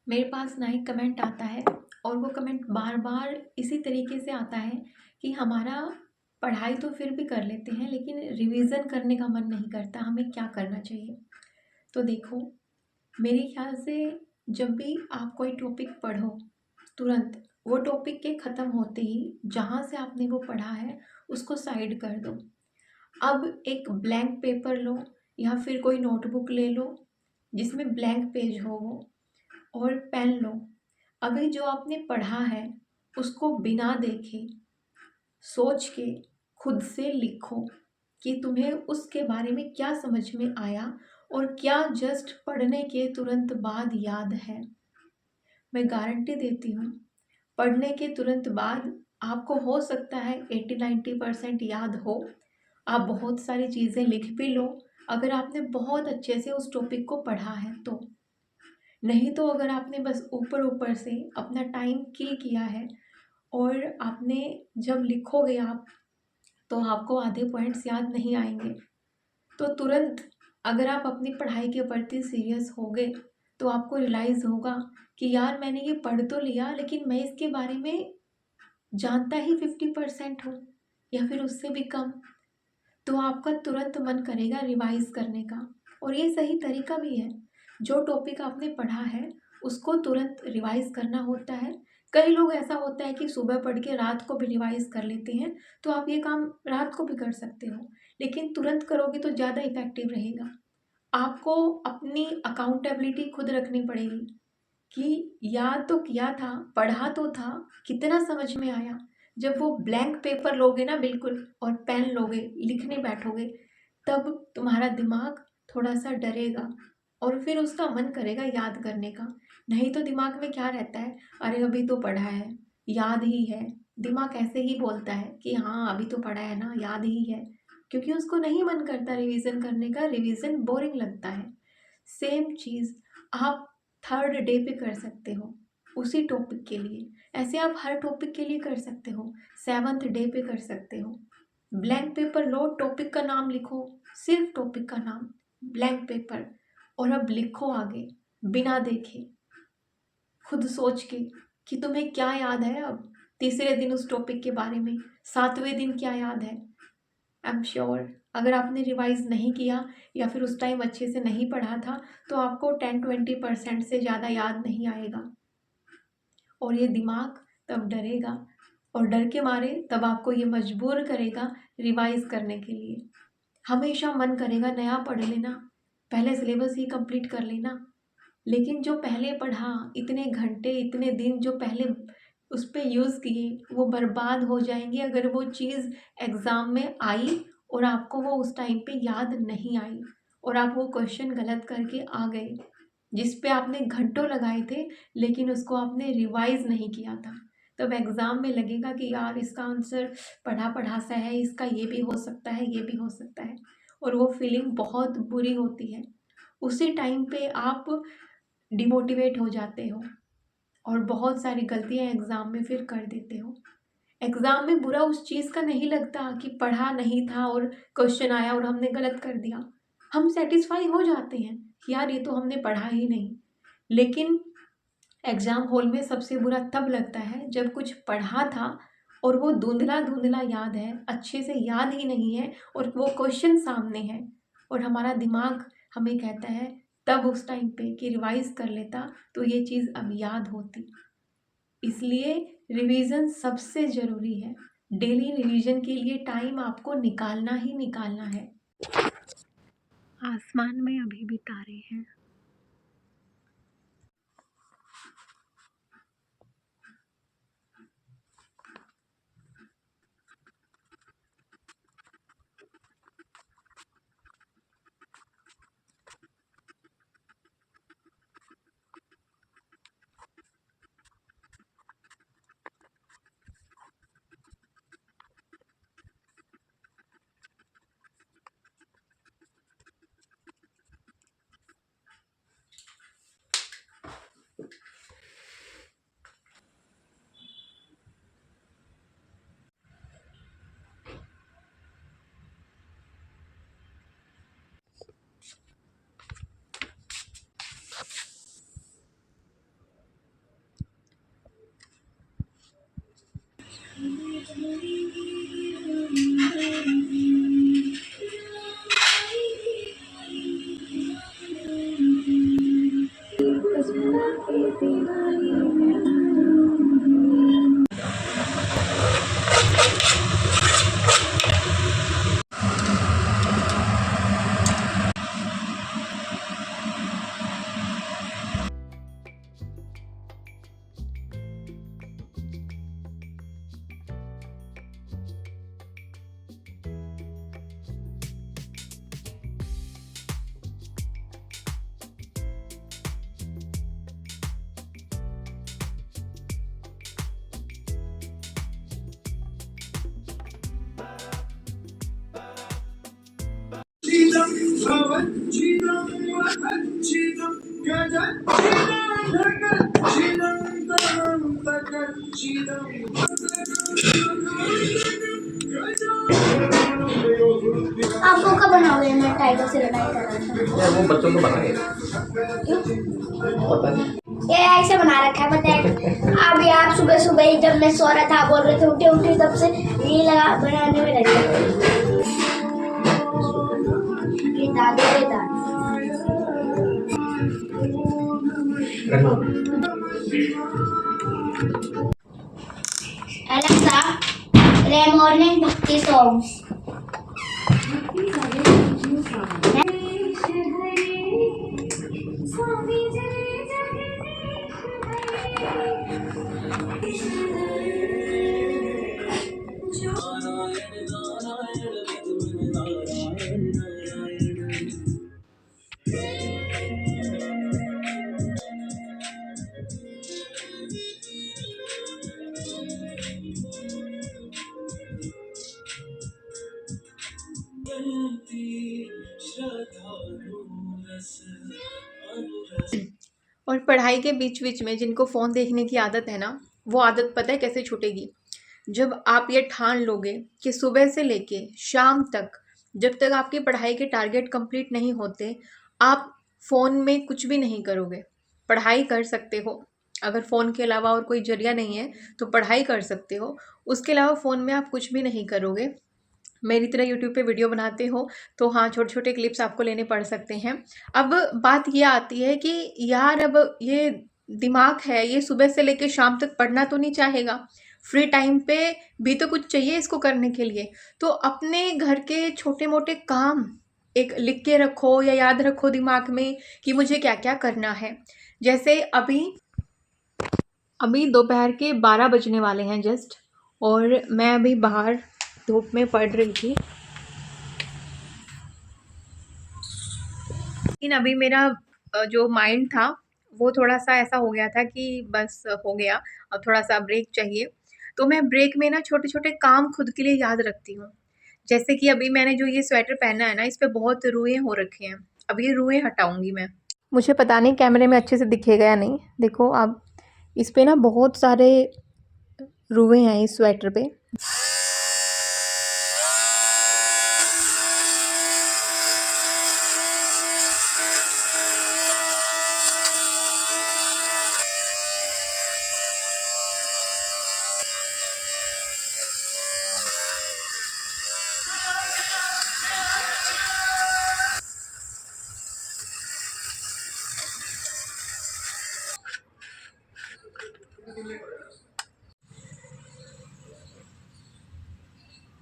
मेरे पास ना एक कमेंट आता है और वो कमेंट बार बार इसी तरीके से आता है कि हमारा पढ़ाई तो फिर भी कर लेते हैं लेकिन रिवीजन करने का मन नहीं करता, हमें क्या करना चाहिए। तो देखो, मेरे ख्याल से जब भी आप कोई टॉपिक पढ़ो, तुरंत वो टॉपिक के ख़त्म होते ही जहाँ से आपने वो पढ़ा है उसको साइड कर दो। अब एक ब्लैंक पेपर लो या फिर कोई नोटबुक ले लो जिसमें ब्लैंक पेज हो वो, और पेन लो। अभी जो आपने पढ़ा है उसको बिना देखे, सोच के खुद से लिखो कि तुम्हें उसके बारे में क्या समझ में आया और क्या जस्ट पढ़ने के तुरंत बाद याद है। मैं गारंटी देती हूँ, पढ़ने के तुरंत बाद आपको हो सकता है 80-90% याद हो। आप बहुत सारी चीज़ें लिख भी लो अगर आपने बहुत अच्छे से उस टॉपिक को पढ़ा है तो। नहीं तो अगर आपने बस ऊपर ऊपर से अपना टाइम किल किया है और आपने जब लिखोगे आप, तो आपको आधे पॉइंट्स याद नहीं आएंगे। तो तुरंत अगर आप अपनी पढ़ाई के प्रति सीरियस हो गए तो आपको रियलाइज़ होगा कि यार मैंने ये पढ़ तो लिया लेकिन मैं इसके बारे में जानता ही 50% हूँ या फिर उससे भी कम। तो आपका तुरंत मन करेगा रिवाइज करने का, और ये सही तरीका भी है। जो टॉपिक आपने पढ़ा है उसको तुरंत रिवाइज करना होता है। कई लोग ऐसा होता है कि सुबह पढ़ के रात को भी रिवाइज कर लेते हैं, तो आप ये काम रात को भी कर सकते हो, लेकिन तुरंत करोगे तो ज़्यादा इफेक्टिव रहेगा। आपको अपनी अकाउंटेबिलिटी खुद रखनी पड़ेगी कि याद तो किया था, पढ़ा तो था, कितना समझ में आया। जब वो ब्लैंक पेपर लोगे ना बिल्कुल और पेन लोगे, लिखने बैठोगे, तब तुम्हारा दिमाग थोड़ा सा डरेगा और फिर उसका मन करेगा याद करने का। नहीं तो दिमाग में क्या रहता है, अरे अभी तो पढ़ा है, याद ही है। दिमाग ऐसे ही बोलता है कि हाँ अभी तो पढ़ा है ना, याद ही है, क्योंकि उसको नहीं मन करता रिवीजन करने का, रिवीजन बोरिंग लगता है। सेम चीज़ आप थर्ड डे पे कर सकते हो उसी टॉपिक के लिए। ऐसे आप हर टॉपिक के लिए कर सकते हो, सेवन्थ डे पे कर सकते हो। ब्लैंक पेपर लो, टॉपिक का नाम लिखो, सिर्फ टॉपिक का नाम, ब्लैंक पेपर, और अब लिखो आगे बिना देखे, खुद सोच के कि तुम्हें क्या याद है। अब तीसरे दिन उस टॉपिक के बारे में, सातवें दिन क्या याद है। आई एम श्योर अगर आपने रिवाइज नहीं किया या फिर उस टाइम अच्छे से नहीं पढ़ा था तो आपको 10-20% से ज़्यादा याद नहीं आएगा, और ये दिमाग तब डरेगा, और डर के मारे तब आपको ये मजबूर करेगा रिवाइज करने के लिए। हमेशा मन करेगा नया पढ़ लेना, पहले सिलेबस ही कंप्लीट कर लेना, लेकिन जो पहले पढ़ा, इतने घंटे इतने दिन जो पहले उस पर यूज़ किए वो बर्बाद हो जाएंगे अगर वो चीज़ एग्ज़ाम में आई और आपको वो उस टाइम पे याद नहीं आई और आप वो क्वेश्चन गलत करके आ गए जिस पे आपने घंटों लगाए थे, लेकिन उसको आपने रिवाइज नहीं किया था। तब एग्ज़ाम में लगेगा कि यार इसका आंसर पढ़ा पढ़ा सा है, इसका ये भी हो सकता है, ये भी हो सकता है, और वो फीलिंग बहुत बुरी होती है। उसी टाइम पे आप डिमोटिवेट हो जाते हो और बहुत सारी गलतियां एग्ज़ाम में फिर कर देते हो। एग्ज़ाम में बुरा उस चीज़ का नहीं लगता कि पढ़ा नहीं था और क्वेश्चन आया और हमने गलत कर दिया। हम सेटिस्फाई हो जाते हैं कि यार ये तो हमने पढ़ा ही नहीं। लेकिन एग्ज़ाम हॉल में सबसे बुरा तब लगता है जब कुछ पढ़ा था और वो धुंधला धुंधला याद है, अच्छे से याद ही नहीं है, और वो क्वेश्चन सामने है और हमारा दिमाग हमें कहता है तब उस टाइम पे कि रिवाइज कर लेता तो ये चीज़ अब याद होती। इसलिए रिवीजन सबसे ज़रूरी है। डेली रिवीजन के लिए टाइम आपको निकालना ही निकालना है। आसमान में अभी भी तारे हैं। आपको कब बनाओगे? मैं टाइगर से लड़ाई कर रहा था यार वो बच्चों को बनाए पता नहीं ये ऐसे बना रखा है पता है। अभी आप सुबह सुबह ही जब मैं सो रहा था बोल रहे थे उठे उठे तब से ये लगा बनाने में लगे। ये दादी ये दादी Alexa, play morning bhakti songs. और पढ़ाई के बीच बीच में जिनको फ़ोन देखने की आदत है ना, वो आदत पता है कैसे छूटेगी? जब आप ये ठान लोगे कि सुबह से लेके शाम तक जब तक आपकी पढ़ाई के टारगेट कंप्लीट नहीं होते, आप फ़ोन में कुछ भी नहीं करोगे। पढ़ाई कर सकते हो, अगर फ़ोन के अलावा और कोई ज़रिया नहीं है तो पढ़ाई कर सकते हो, उसके अलावा फ़ोन में आप कुछ भी नहीं करोगे। मेरी तरह यूट्यूब पे वीडियो बनाते हो तो हाँ, छोटे छोटे क्लिप्स आपको लेने पड़ सकते हैं। अब बात ये आती है कि यार अब ये दिमाग है, ये सुबह से लेकर शाम तक पढ़ना तो नहीं चाहेगा, फ्री टाइम पे भी तो कुछ चाहिए इसको करने के लिए। तो अपने घर के छोटे मोटे काम एक लिख के रखो या याद रखो दिमाग में कि मुझे क्या क्या करना है। जैसे अभी अभी दोपहर के 12 बजने वाले हैं जस्ट, और मैं अभी बाहर धूप में पढ़ रही थी। लेकिन अभी मेरा जो माइंड था वो थोड़ा-सा ऐसा हो गया था कि बस हो गया, अब थोड़ा-सा ब्रेक चाहिए। तो मैं ब्रेक में ना छोटे-छोटे काम खुद के लिए याद रखती हूँ। जैसे कि अभी मैंने जो ये स्वेटर पहना है ना, इस पे बहुत रुएँ हो रखे हैं। अब ये रुएँ हटाऊँगी मैं। मुझे पता नहीं कैमरे में अच्छे से दिखेगा या नहीं। देखो आप, इस पे ना बहुत सारे रुएँ हैं इस स्वेटर पे।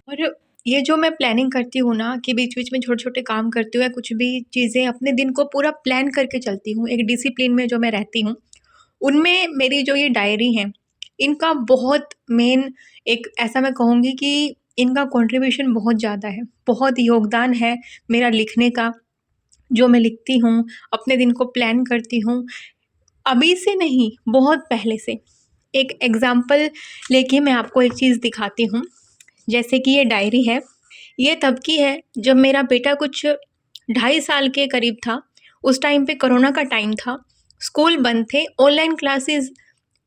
और ये जो मैं प्लानिंग करती हूँ ना कि बीच-बीच में छोटे-छोटे काम करती हूँ या कुछ भी चीज़ें अपने दिन को पूरा प्लान करके चलती हूँ, एक डिसिप्लिन में जो मैं रहती हूँ, उनमें मेरी जो ये डायरी है, इनका बहुत मेन एक ऐसा मैं कहूँगी कि इनका कंट्रीब्यूशन बहुत ज़्यादा है, बहुत योगदान है मेरा लिखने का। जो मैं लिखती हूँ, अपने दिन को प्लान करती हूँ, अभी से नहीं, बहुत पहले से। एक एग्ज़ाम्पल लेके मैं आपको एक चीज़ दिखाती हूँ। जैसे कि ये डायरी है, ये तब की है जब मेरा बेटा कुछ 2.5 साल के करीब था। उस टाइम पे कोरोना का टाइम था, स्कूल बंद थे, ऑनलाइन क्लासेस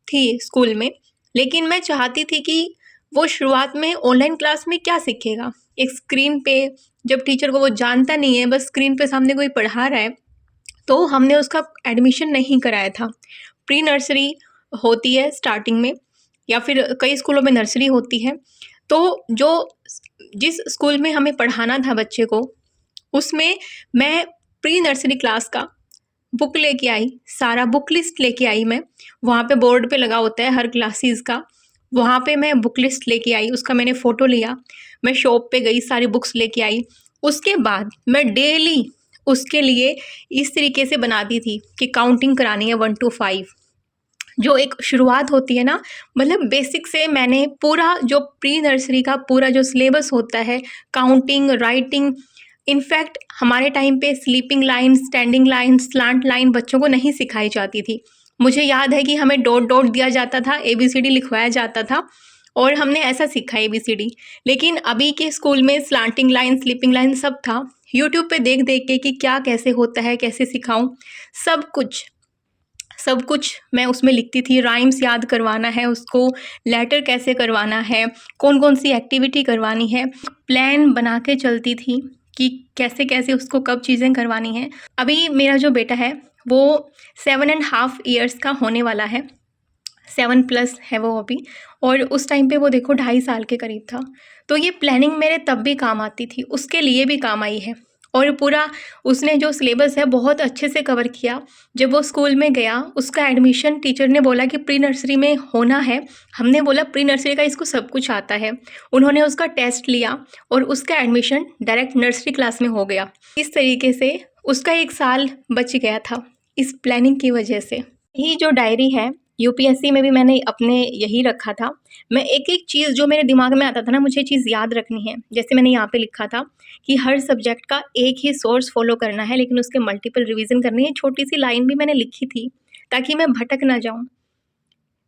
थी स्कूल में, लेकिन मैं चाहती थी कि वो शुरुआत में ऑनलाइन क्लास में क्या सीखेगा? एक स्क्रीन पे जब टीचर को वो जानता नहीं है, बस स्क्रीन पे सामने कोई पढ़ा रहा है, तो हमने उसका एडमिशन नहीं कराया था। प्री नर्सरी होती है स्टार्टिंग में, या फिर कई स्कूलों में नर्सरी होती है। तो जिस स्कूल में हमें पढ़ाना था बच्चे को, उसमें मैं प्री नर्सरी क्लास का बुक लेके आई, सारा बुक लिस्ट लेके आई मैं। वहाँ पे बोर्ड पे लगा होता है हर क्लासेस का, वहाँ पे मैं बुक लिस्ट लेके आई, उसका मैंने फ़ोटो लिया, मैं शॉप पे गई, सारी बुक्स लेके आई। उसके बाद मैं डेली उसके लिए इस तरीके से बनाती थी कि काउंटिंग करानी है 1 to 5। जो एक शुरुआत होती है ना, मतलब बेसिक से मैंने पूरा जो प्री नर्सरी का पूरा जो सिलेबस होता है, काउंटिंग, राइटिंग, इनफैक्ट हमारे टाइम पे sleeping line, standing line, slant line बच्चों को नहीं सिखाई जाती थी। मुझे याद है कि हमें डॉट डॉट दिया जाता था, ABCD लिखवाया जाता था और हमने ऐसा सीखा ABCD। लेकिन अभी के स्कूल में स्लांटिंग लाइन, स्लीपिंग लाइन सब था। यूट्यूब पे देख देख के कि क्या कैसे होता है, कैसे सिखाऊं, सब कुछ मैं उसमें लिखती थी। राइम्स याद करवाना है उसको, लेटर कैसे करवाना है, कौन कौन सी एक्टिविटी करवानी है, प्लान बना के चलती थी कि कैसे कैसे उसको कब चीज़ें करवानी हैं। अभी मेरा जो बेटा है वो 7.5 ईयर्स का होने वाला है, 7+ है वो अभी, और उस टाइम पे वो देखो 2.5 साल के करीब था। तो ये प्लानिंग मेरे तब भी काम आती थी, उसके लिए भी काम आई है। और पूरा उसने जो सिलेबस है बहुत अच्छे से कवर किया। जब वो स्कूल में गया, उसका एडमिशन, टीचर ने बोला कि प्री नर्सरी में होना है। हमने बोला प्री नर्सरी का इसको सब कुछ आता है। उन्होंने उसका टेस्ट लिया और उसका एडमिशन डायरेक्ट नर्सरी क्लास में हो गया। इस तरीके से उसका 1 साल बच गया था इस प्लानिंग की वजह से। ये जो डायरी है, UPSC में भी मैंने अपने यही रखा था। मैं एक एक चीज़ जो मेरे दिमाग में आता था ना, मुझे चीज़ याद रखनी है। जैसे मैंने यहाँ पे लिखा था कि हर सब्जेक्ट का एक ही सोर्स फॉलो करना है, लेकिन उसके मल्टीपल रिवीजन करनी है। छोटी सी लाइन भी मैंने लिखी थी ताकि मैं भटक ना जाऊँ।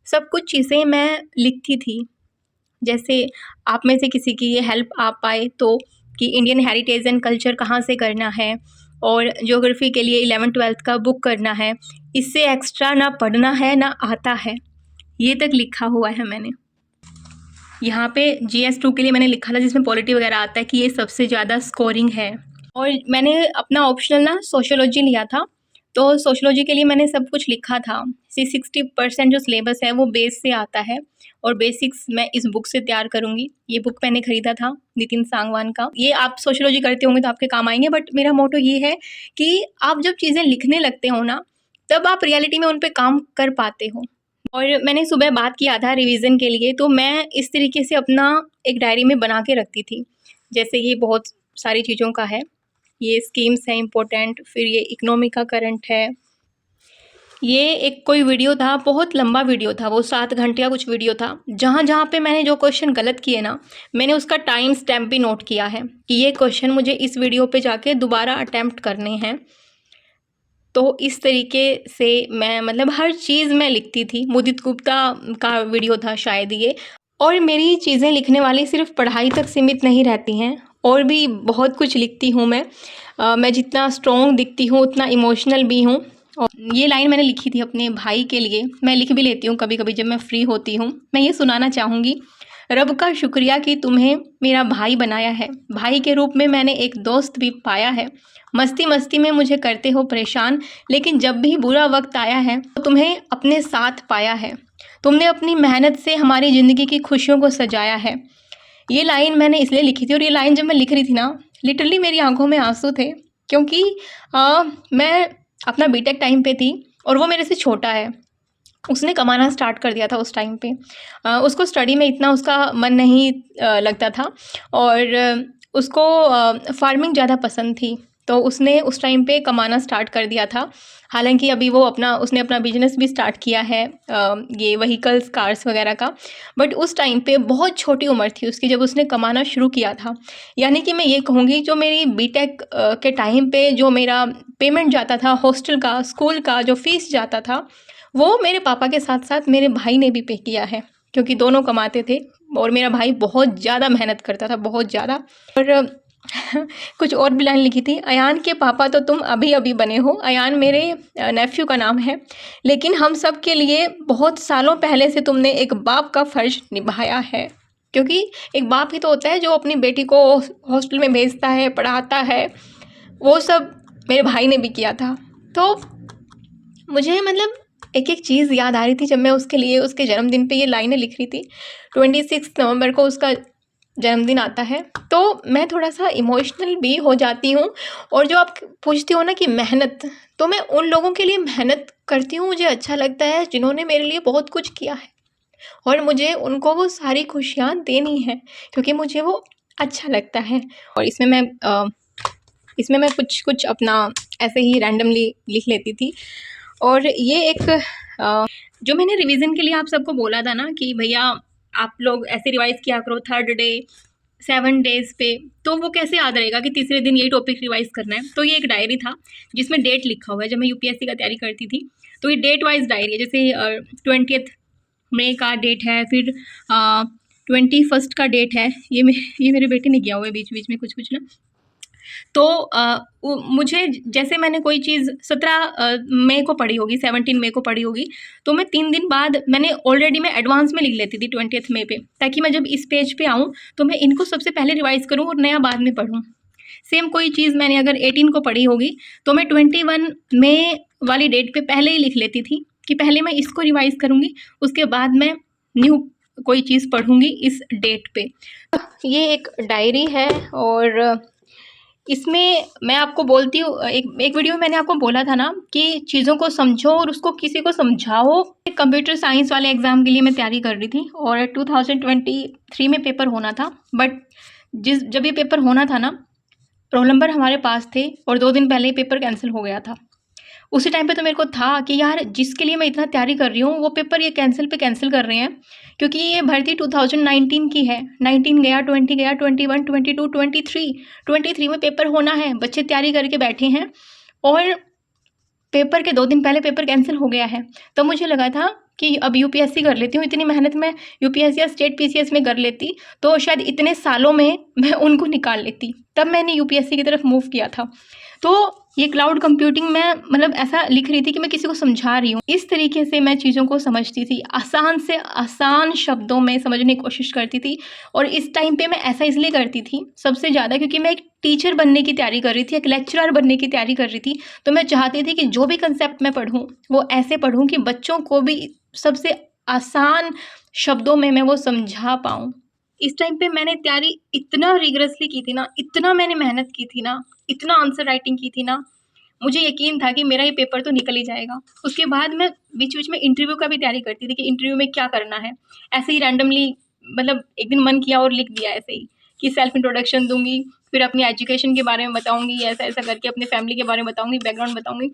सब कुछ चीज़ें मैं लिखती थी। जैसे आप में से किसी की ये हेल्प आ पाए तो, कि इंडियन हेरिटेज एंड कल्चर कहाँ से करना है, और ज्योग्राफी के लिए 11th-12th का बुक करना है। इससे एक्स्ट्रा ना पढ़ना है ना आता है, ये तक लिखा हुआ है मैंने। यहाँ पे GS2 के लिए मैंने लिखा था, जिसमें पॉलिटी वगैरह आता है, कि ये सबसे ज़्यादा स्कोरिंग है। और मैंने अपना ऑप्शनल ना सोशियोलॉजी लिया था, तो सोशियोलॉजी के लिए मैंने सब कुछ लिखा था। 60% जो सिलेबस है वो बेस से आता है, और बेसिक्स मैं इस बुक से तैयार करूँगी। ये बुक मैंने ख़रीदा था नितिन सांगवान का। ये आप सोशियोलॉजी करते होंगे तो आपके काम आएंगे, बट मेरा मोटो ये है कि आप जब चीज़ें लिखने लगते हो ना, तब आप रियलिटी में उन पर काम कर पाते हो। और मैंने सुबह बात किया था रिवीजन के लिए, तो मैं इस तरीके से अपना एक डायरी में बना के रखती थी। जैसे ये बहुत सारी चीज़ों का है, ये स्कीम्स हैं इम्पोर्टेंट, फिर ये इकोनॉमी का करंट है। ये एक कोई वीडियो था, बहुत लंबा वीडियो था वो, 7 घंटे का कुछ वीडियो था। जहाँ जहाँ पे मैंने जो क्वेश्चन गलत किए ना, मैंने उसका टाइम स्टैम्प भी नोट किया है कि ये क्वेश्चन मुझे इस वीडियो पे जाके दोबारा अटैम्प्ट करने हैं। तो इस तरीके से मैं, मतलब हर चीज़ मैं लिखती थी। मुदित गुप्ता का वीडियो था शायद ये। और मेरी चीज़ें लिखने वाली सिर्फ पढ़ाई तक सीमित नहीं रहती हैं, और भी बहुत कुछ लिखती हूँ मैं। मैं जितना स्ट्रॉन्ग दिखती हूँ उतना इमोशनल भी हूँ। और ये लाइन मैंने लिखी थी अपने भाई के लिए, मैं लिख भी लेती हूँ कभी कभी जब मैं फ्री होती हूँ। मैं ये सुनाना चाहूँगी। रब का शुक्रिया कि तुम्हें मेरा भाई बनाया है, भाई के रूप में मैंने एक दोस्त भी पाया है। मस्ती मस्ती में मुझे करते हो परेशान, लेकिन जब भी बुरा वक्त आया है तो तुम्हें अपने साथ पाया है। तुमने अपनी मेहनत से हमारी ज़िंदगी की खुशियों को सजाया है। ये लाइन मैंने इसलिए लिखी थी, और ये लाइन जब मैं लिख रही थी ना, लिटरली मेरी आंखों में आंसू थे, क्योंकि मैं अपना बीटेक टाइम पे थी और वो मेरे से छोटा है। उसने कमाना स्टार्ट कर दिया था उस टाइम पे। उसको स्टडी में इतना उसका मन नहीं लगता था, और उसको फार्मिंग ज़्यादा पसंद थी। तो उसने उस टाइम पे कमाना स्टार्ट कर दिया था। हालांकि अभी वो उसने अपना बिजनेस भी स्टार्ट किया है, ये व्हीकल्स, कार्स वगैरह का। बट उस टाइम पे बहुत छोटी उम्र थी उसकी जब उसने कमाना शुरू किया था। यानी कि मैं ये कहूँगी, जो मेरी बीटेक के टाइम पे जो मेरा पेमेंट जाता था, हॉस्टल का, स्कूल का जो फीस जाता था, वो मेरे पापा के साथ साथ मेरे भाई ने भी पे किया है, क्योंकि दोनों कमाते थे। और मेरा भाई बहुत ज़्यादा मेहनत करता था, बहुत ज़्यादा। और कुछ और भी लाइन लिखी थी। अयान के पापा तो तुम अभी अभी बने हो। अयान मेरे नेफ्यू का नाम है, लेकिन हम सब के लिए बहुत सालों पहले से तुमने एक बाप का फ़र्ज निभाया है। क्योंकि एक बाप ही तो होता है जो अपनी बेटी को हॉस्टल में भेजता है, पढ़ाता है। वो सब मेरे भाई ने भी किया था। तो मुझे, मतलब एक एक चीज़ याद आ रही थी जब मैं उसके लिए उसके जन्मदिन पे ये लाइनें लिख रही थी। 26 नवंबर को उसका जन्मदिन आता है, तो मैं थोड़ा-सा इमोशनल भी हो जाती हूँ। और जो आप पूछती हो ना कि मेहनत, तो मैं उन लोगों के लिए मेहनत करती हूँ, मुझे अच्छा लगता है जिन्होंने मेरे लिए बहुत कुछ किया है और मुझे उनको वो सारी खुशियाँ देनी हैं क्योंकि मुझे वो अच्छा लगता है। और इसमें मैं कुछ अपना ऐसे ही रैंडमली लिख लेती थी। और ये एक जो मैंने रिवीजन के लिए आप सबको बोला था ना कि भैया आप लोग ऐसे रिवाइज किया करो 3rd डे 7 डेज पे, तो वो कैसे याद रहेगा कि तीसरे दिन यही टॉपिक रिवाइज करना है। तो ये एक डायरी था जिसमें डेट लिखा हुआ है। जब मैं यूपीएससी का तैयारी करती थी तो ये डेट वाइज डायरी है। जैसे 20 मई का डेट है, फिर 21 का डेट है। ये मेरे बेटे ने किया हुआ है बीच बीच में कुछ ना। तो मुझे जैसे मैंने कोई चीज़ 17 मई को पढ़ी होगी, 17 मई को पढ़ी होगी, तो मैं 3 दिन बाद मैंने ऑलरेडी मैं एडवांस में लिख लेती थी 20 मई पे, ताकि मैं जब इस पेज पे आऊँ तो मैं इनको सबसे पहले रिवाइज़ करूँ और नया बाद में पढ़ूँ। सेम कोई चीज़ मैंने अगर 18 को पढ़ी होगी तो मैं 21 मई वाली डेट पे पहले ही लिख लेती थी कि पहले मैं इसको रिवाइज़ करूँगी, उसके बाद मैं न्यू कोई चीज़ पढ़ूँगी इस डेट पे। ये एक डायरी है और इसमें मैं आपको बोलती हूँ, एक वीडियो में मैंने आपको बोला था ना कि चीज़ों को समझो और उसको किसी को समझाओ। कंप्यूटर साइंस वाले एग्ज़ाम के लिए मैं तैयारी कर रही थी और 2023 में पेपर होना था। बट जब ये पेपर होना था ना, रोल नंबर हमारे पास थे और 2 दिन पहले ही पेपर कैंसिल हो गया था। उसी टाइम पे तो मेरे को था कि यार जिसके लिए मैं इतना तैयारी कर रही हूँ वो पेपर ये कैंसिल पे कैंसिल कर रहे हैं, क्योंकि ये भर्ती 2019 की है। 19 गया, 20 गया, 21, 22, 23 में पेपर होना है। बच्चे तैयारी करके बैठे हैं और पेपर के 2 दिन पहले पेपर कैंसिल हो गया है। तो मुझे लगा था कि अब यूपीएससी कर लेती हूँ। इतनी मेहनत मैं यूपीएससी या स्टेट पीसीएस में कर लेती तो शायद इतने सालों में मैं उनको निकाल लेती। तब मैंने यूपीएससी की तरफ मूव किया था। तो ये क्लाउड कंप्यूटिंग में मतलब ऐसा लिख रही थी कि मैं किसी को समझा रही हूँ। इस तरीके से मैं चीज़ों को समझती थी, आसान से आसान शब्दों में समझने की कोशिश करती थी। और इस टाइम पे मैं ऐसा इसलिए करती थी सबसे ज़्यादा क्योंकि मैं एक टीचर बनने की तैयारी कर रही थी, एक लेक्चरर बनने की तैयारी कर रही थी। तो मैं चाहती थी कि जो भी कंसेप्ट मैं पढ़ूँ वो ऐसे पढ़ूँ कि बच्चों को भी सबसे आसान शब्दों में मैं वो समझा पाऊँ। इस टाइम पे मैंने तैयारी इतना रिगरसली की थी ना, इतना मैंने मेहनत की थी ना, इतना आंसर राइटिंग की थी ना, मुझे यकीन था कि मेरा ये पेपर तो निकल ही जाएगा। उसके बाद मैं बीच-बीच में इंटरव्यू का भी तैयारी करती थी कि इंटरव्यू में क्या करना है। ऐसे ही रैंडमली मतलब एक दिन मन किया और लिख दिया ऐसे ही कि सेल्फ इंट्रोडक्शन दूँगी, फिर अपनी एजुकेशन के बारे में बताऊँगी, ऐसा-ऐसा करके अपने फैमिली के बारे में बताऊँगी, बैकग्राउंड बताऊँगी।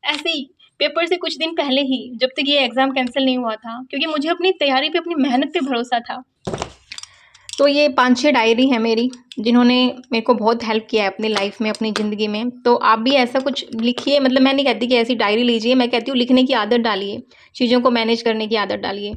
ऐसे ही पेपर से कुछ दिन पहले ही, जब तक ये एग्ज़ाम कैंसल नहीं हुआ था, क्योंकि मुझे अपनी तैयारी पे, अपनी मेहनत पे भरोसा था। तो ये 5-6 डायरी हैं मेरी, जिन्होंने मेरे को बहुत हेल्प किया है अपनी लाइफ में, अपनी ज़िंदगी में। तो आप भी ऐसा कुछ लिखिए। मतलब मैं नहीं कहती कि ऐसी डायरी लीजिए, मैं कहती हूँ लिखने की आदत डालिए, चीज़ों को मैनेज करने की आदत डालिए।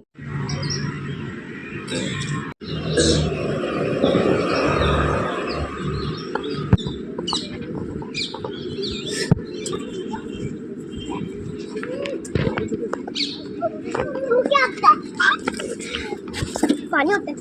क्या होता है? पानी होता है।